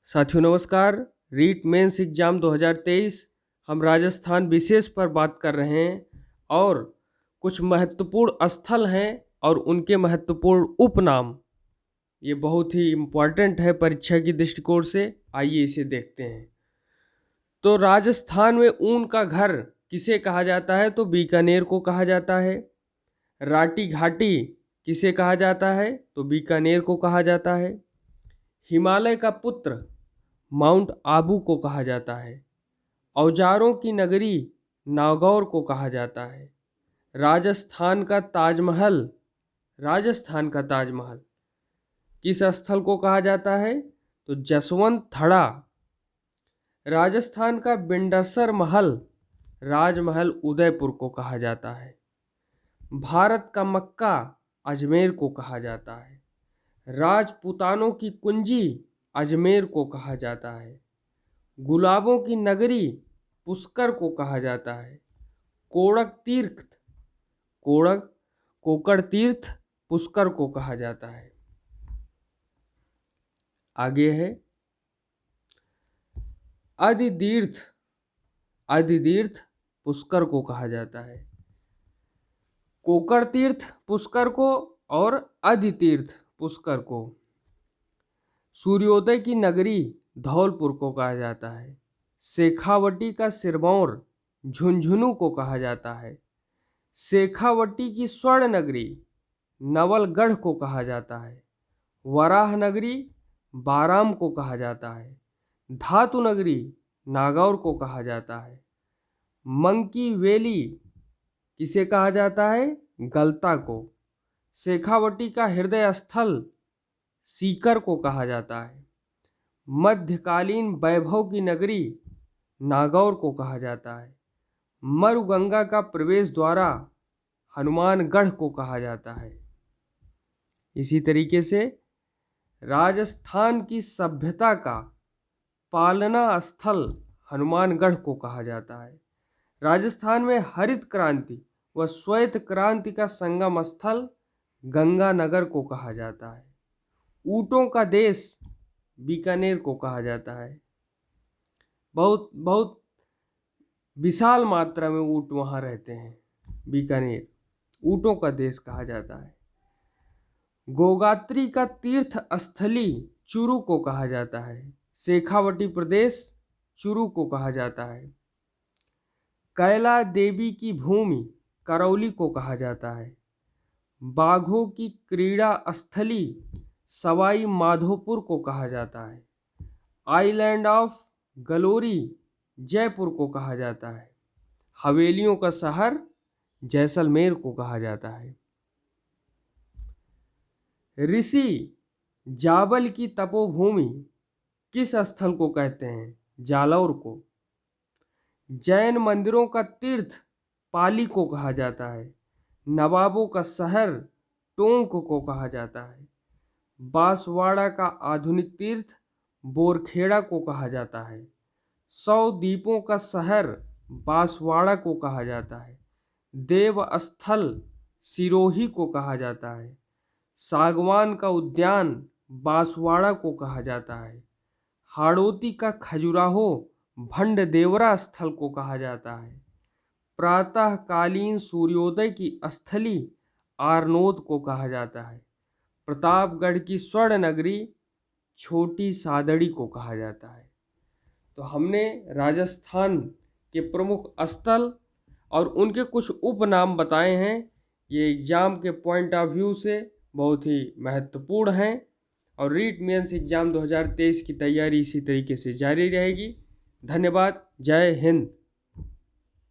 साथियों नमस्कार। REET mains exam 2023 हम राजस्थान विशेष पर बात कर रहे हैं और कुछ महत्वपूर्ण स्थल हैं और उनके महत्वपूर्ण उपनाम। ये बहुत ही इम्पोर्टेंट है परीक्षा की दृष्टिकोण से। आइए इसे देखते हैं। तो राजस्थान में ऊन का घर किसे कहा जाता है? तो बीकानेर को कहा जाता है। राटी घाटी किसे कहा जाता है? तो बीकानेर को कहा जाता है। हिमालय का पुत्र माउंट आबू को कहा जाता है। औजारों की नगरी नागौर को कहा जाता है। राजस्थान का ताजमहल किस स्थल को कहा जाता है? तो जसवंत थड़ा। राजस्थान का बिंडसर महल राजमहल उदयपुर को कहा जाता है। भारत का मक्का अजमेर को कहा जाता है। राजपूतानों की कुंजी अजमेर को कहा जाता है। गुलाबों की नगरी पुष्कर को कहा जाता है। कोकड़ तीर्थ पुष्कर को कहा जाता है। आगे है अधितीर्थ पुष्कर को कहा जाता है। कोकड़ तीर्थ पुष्कर को और अधितीर्थ पुष्कर को। सूर्योदय की नगरी धौलपुर को कहा जाता है। शेखावटी का सिरमौर झुंझुनू को कहा जाता है। शेखावटी की स्वर्ण नगरी नवलगढ़ को कहा जाता है। वराह नगरी बाराम को कहा जाता है। धातु नगरी नागौर को कहा जाता है। मंकी वैली किसे कहा जाता है? गलता को। शेखावटी का हृदय स्थल सीकर को कहा जाता है। मध्यकालीन वैभव की नगरी नागौर को कहा जाता है। मरुगंगा का प्रवेश द्वारा हनुमानगढ़ को कहा जाता है। इसी तरीके से राजस्थान की सभ्यता का पालना स्थल हनुमानगढ़ को कहा जाता है। राजस्थान में हरित क्रांति व श्वेत क्रांति का संगम स्थल गंगानगर को कहा जाता है। ऊंटों का देश बीकानेर को कहा जाता है। बहुत बहुत विशाल मात्रा में ऊंट वहाँ रहते हैं। बीकानेर ऊंटों का देश कहा जाता है। गोगात्री का तीर्थ स्थली चूरू को कहा जाता है। शेखावटी प्रदेश चूरू को कहा जाता है। कैला देवी की भूमि करौली को कहा जाता है। बाघों की क्रीड़ा स्थली सवाई माधोपुर को कहा जाता है। आइलैंड ऑफ गलोरी जयपुर को कहा जाता है। हवेलियों का शहर जैसलमेर को कहा जाता है। ऋषि जाबल की तपोभूमि किस स्थल को कहते हैं? जालौर को। जैन मंदिरों का तीर्थ पाली को कहा जाता है। नवाबों का शहर टोंक को कहा जाता है। बांसवाड़ा का आधुनिक तीर्थ बोरखेड़ा को कहा जाता है। 100 द्वीपों का शहर बांसवाड़ा को कहा जाता है। देवस्थल सिरोही को कहा जाता है। सागवान का उद्यान बांसवाड़ा को कहा जाता है। हाड़ौती का खजुराहो भंडदेवरा स्थल को कहा जाता है। प्रातःकालीन सूर्योदय की स्थली आरनोद को कहा जाता है। प्रतापगढ़ की स्वर्ण नगरी छोटी सादड़ी को कहा जाता है। तो हमने राजस्थान के प्रमुख स्थल और उनके कुछ उपनाम बताए हैं। ये एग्ज़ाम के पॉइंट ऑफ व्यू से बहुत ही महत्वपूर्ण हैं और रीट मेंस एग्ज़ाम 2023 की तैयारी इसी तरीके से जारी रहेगी। धन्यवाद। जय हिंद।